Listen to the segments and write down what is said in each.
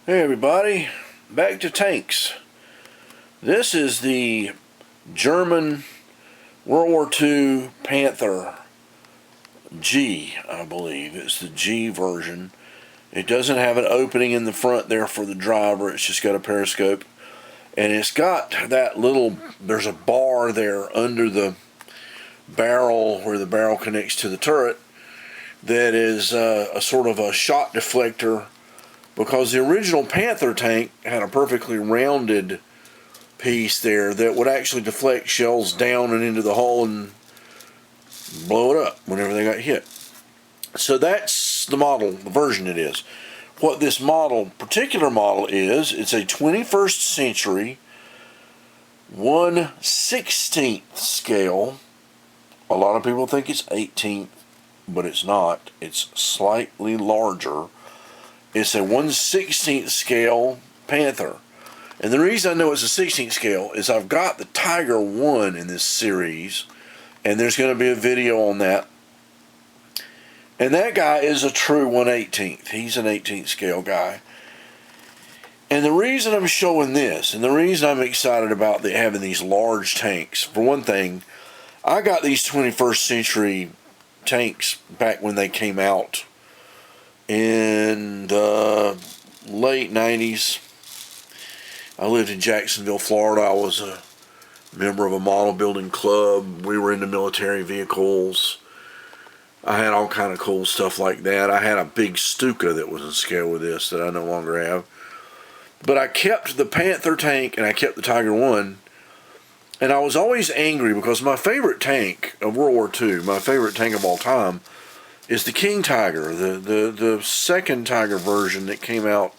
Hey everybody, back to tanks. This is the German World War II Panther G, I believe. It's the G version. It doesn't have an opening in the front there for the driver. It's just got a periscope. And it's got that little, there's a bar there under the barrel where the barrel connects to the turret that is a sort of a shot deflector, because the original Panther tank had a perfectly rounded piece there that would actually deflect shells down and into the hull and blow it up whenever they got hit. So that's the model, the version it is. What this particular model is, it's a 21st century 1/16th scale. A lot of people think it's 18th, but it's not. It's slightly larger. It's a 1/16th scale Panther. And the reason I know it's a 16th scale is I've got the Tiger 1 in this series, and there's going to be a video on that. And that guy is a true 1/18th. He's an 18th scale guy. And the reason I'm showing this, and the reason I'm excited about having these large tanks, for one thing, I got these 21st century tanks back when they came out in the late 90s. I lived in Jacksonville, Florida. I was a member of a model building club. We were into military vehicles. I had all kind of cool stuff like that. I had a big Stuka that was in scale with this that I no longer have. But I kept the Panther tank and I kept the Tiger 1. And I was always angry because my favorite tank of World War II, my favorite tank of all time, is the King Tiger, the second Tiger version that came out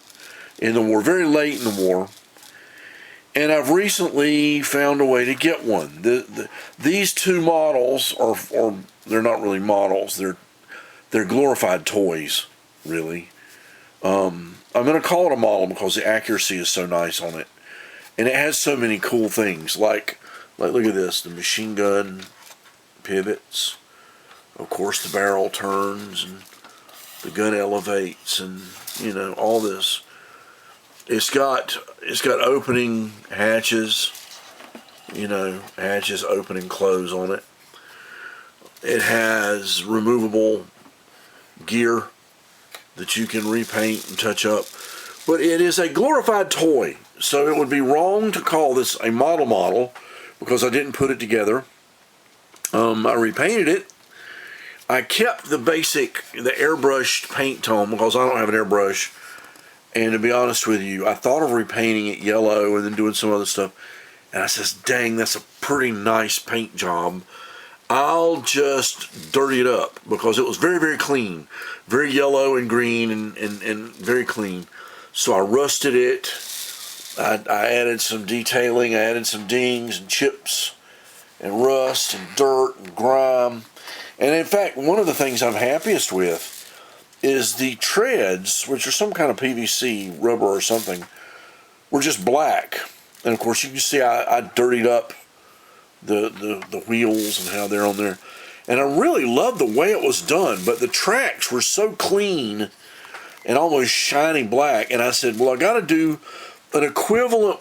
in the war, very late in the war. And I've recently found a way to get one. These two models are they're not really models. They're glorified toys, really. I'm going to call it a model because the accuracy is so nice on it, and it has so many cool things. Like look at this: the machine gun pivots. Of course, the barrel turns and the gun elevates, and you know all this. It's got opening hatches, hatches open and close on it. It has removable gear that you can repaint and touch up. But it is a glorified toy, so it would be wrong to call this a model because I didn't put it together. I repainted it. I kept the airbrushed paint tone because I don't have an airbrush. And to be honest with you, I thought of repainting it yellow and then doing some other stuff. And I says, dang, that's a pretty nice paint job. I'll just dirty it up because it was very, very clean. Very yellow and green and very clean. So I rusted it. I added some detailing. I added some dings and chips and rust and dirt and grime. And in fact, one of the things I'm happiest with is the treads, which are some kind of PVC rubber or something, were just black. And of course you can see I dirtied up the wheels and how they're on there. And I really loved the way it was done, but the tracks were so clean and almost shiny black. And I said, well, I got to do an equivalent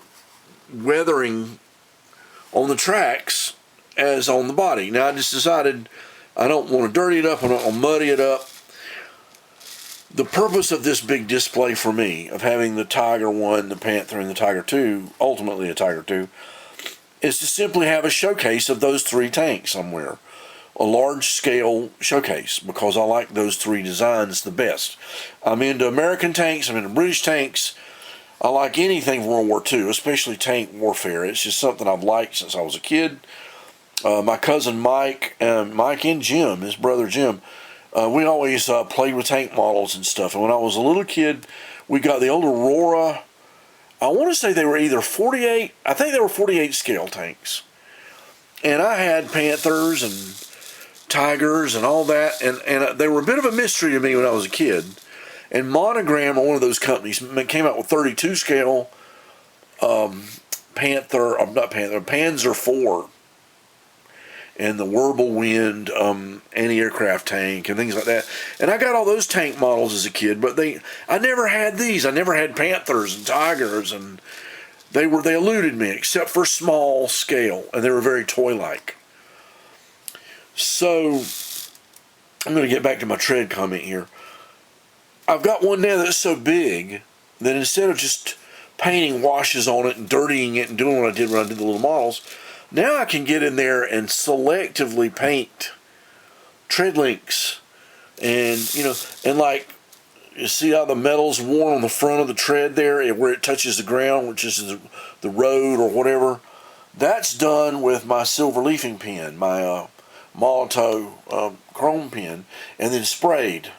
weathering on the tracks as on the body. Now I just decided I don't want to dirty it up, I don't want to muddy it up. The purpose of this big display for me, of having the Tiger 1, the Panther, and the Tiger 2, ultimately a Tiger 2, is to simply have a showcase of those three tanks somewhere. A large-scale showcase, because I like those three designs the best. I'm into American tanks, I'm into British tanks. I like anything World War II, especially tank warfare. It's just something I've liked since I was a kid. My cousin Mike and Jim, his brother Jim, we always played with tank models and stuff. And when I was a little kid, we got the old Aurora. I want to say they were either 48, I think they were 48 scale tanks. And I had Panthers and Tigers and all that. And they were a bit of a mystery to me when I was a kid. And Monogram, or one of those companies, came out with 32 scale Panzer 4. and the Whirlwind anti-aircraft tank and things like that. And I got all those tank models as a kid, but I never had these. I never had Panthers and Tigers, and they eluded me except for small scale, and they were very toy-like. So I'm going to get back to my tread comment here. I've got one now that's so big that instead of just painting washes on it and dirtying it and doing what I did when I did the little models, now I can get in there and selectively paint tread links, and and like, you see how the metal's worn on the front of the tread there where it touches the ground, which is the road or whatever. That's done with my silver leafing pen, my Molotov chrome pen, and then sprayed.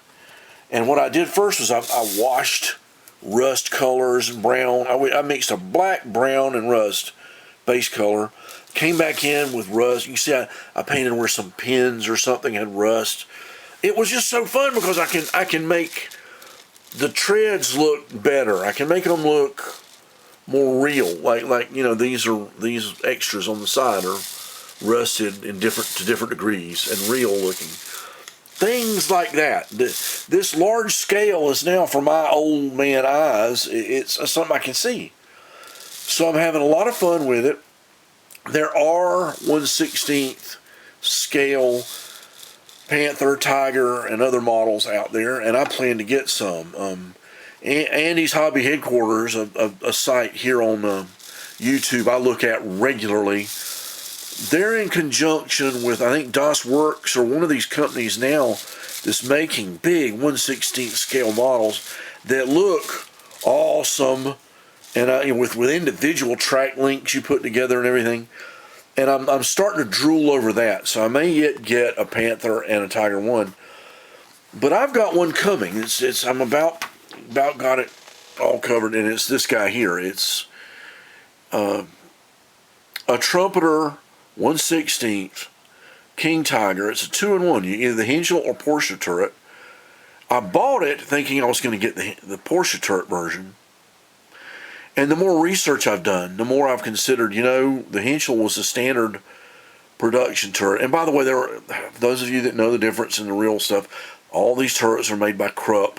And what I did first was I washed rust colors and brown. I mixed a black, brown, and rust base color. Came back in with rust. You can see I painted where some pins or something had rust. It was just so fun because I can make the treads look better. I can make them look more real. Like these extras on the side are rusted to different degrees and real looking. Things like that. This large scale is now, for my old man eyes, it's something I can see. So I'm having a lot of fun with it. There are 1/16 scale Panther, Tiger, and other models out there, and I plan to get some. Andy's Hobby Headquarters, a site here on YouTube I look at regularly. They're in conjunction with, I think, DOS Works, or one of these companies now that's making big 1/16 scale models that look awesome, and with individual track links you put together and everything. And I'm starting to drool over that, so I may yet get a Panther and a Tiger 1. But I've got one coming. I'm about got it all covered, and it's this guy here. It's a Trumpeter 1/16 King Tiger. It's a 2-in-1. You either the Hengel or Porsche turret. I bought it thinking I was going to get the Porsche turret version. And the more research I've done, the more I've considered, the Hengel was the standard production turret. And by the way, those of you that know the difference in the real stuff, all these turrets are made by Krupp.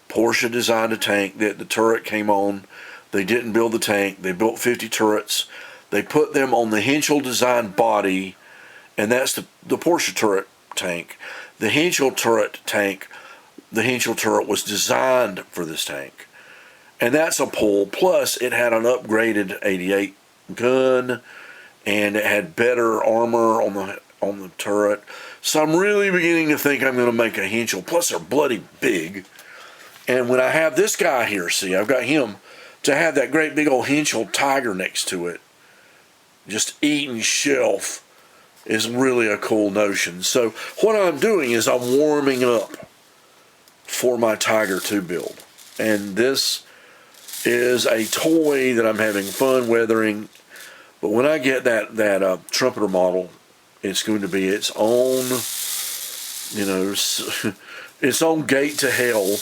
Porsche designed a tank that the turret came on. They didn't build the tank. They built 50 turrets. They put them on the Hengel designed body, and that's the Porsche turret tank. The Hengel turret tank, the Hengel turret was designed for this tank. And that's a pull. Plus, it had an upgraded 88 gun, and it had better armor on the turret. So I'm really beginning to think I'm going to make a Hengel. Plus, they're bloody big. And when I have this guy here, see, I've got him, to have that great big old Hengel Tiger next to it, just eating shelf, is really a cool notion. So what I'm doing is I'm warming up for my Tiger 2 build. And this is a toy that I'm having fun weathering. But when I get that Trumpeter model, it's going to be its own, its own gate to hell,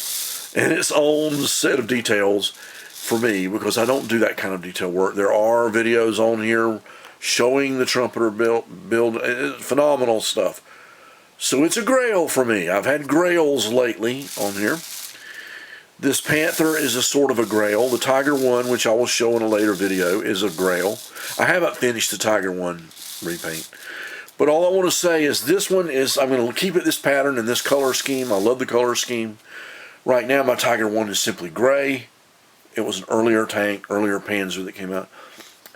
and its own set of details for me, because I don't do that kind of detail work. There are videos on here showing the Trumpeter build, phenomenal stuff. So it's a grail for me. I've had grails lately on here. This Panther is a sort of a grail. The Tiger 1, which I will show in a later video, is a grail. I haven't finished the Tiger 1 repaint. But all I want to say is this one is, I'm going to keep it this pattern and this color scheme. I love the color scheme. Right now my Tiger 1 is simply gray. It was an earlier tank, earlier Panzer that came out.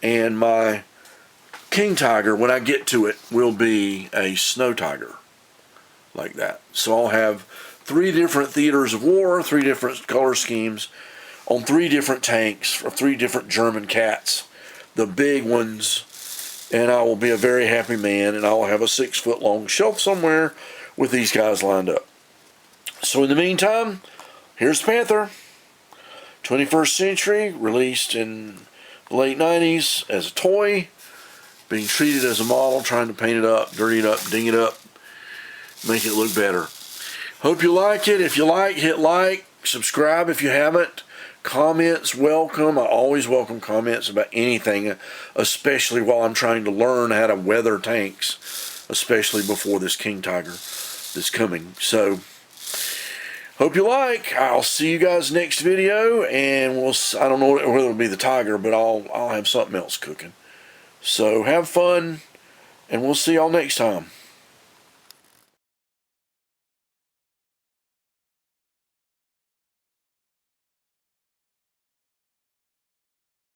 And my King Tiger, when I get to it, will be a Snow Tiger. Like that. So I'll have 3 different theaters of war, 3 different color schemes on 3 different tanks, or 3 different German cats, the big ones, and I will be a very happy man, and I will have a 6-foot long shelf somewhere with these guys lined up. So in the meantime, here's Panther, 21st century, released in the late 90s as a toy, being treated as a model, trying to paint it up, dirty it up, ding it up, make it look better. Hope you like it. If you like, hit like, subscribe if you haven't. Comments welcome. I always welcome comments about anything, especially while I'm trying to learn how to weather tanks. especially before this King Tiger that's coming. So, hope you like. I'll see you guys next video, and I don't know whether it'll be the Tiger, but I'll have something else cooking. So have fun, and we'll see y'all next time.